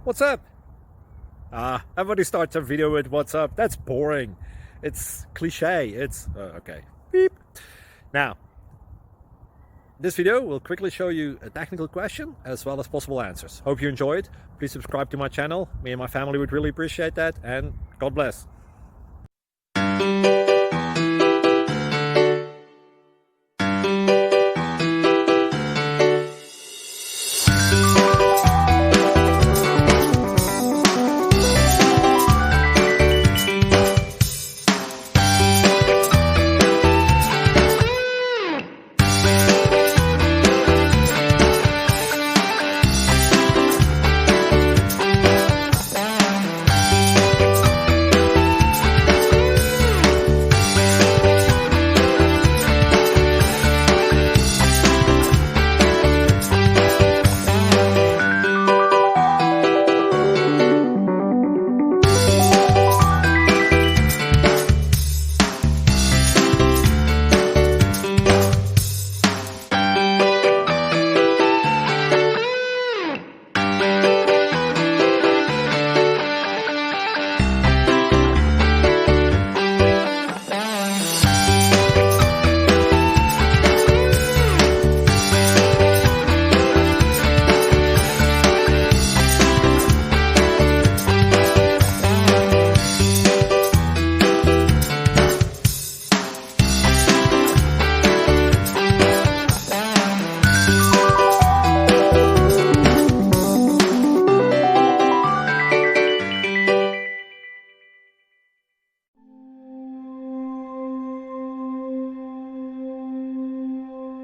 What's up? Everybody starts a video with what's up. That's boring. It's cliche. It's okay. Beep. Now, this video will quickly show you a technical question as well as possible answers. Hope you enjoyed. Please subscribe to my channel. Me and my family would really appreciate that, and God bless.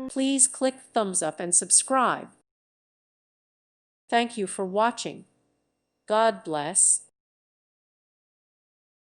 Please click thumbs up and subscribe. Thank you for watching. God bless.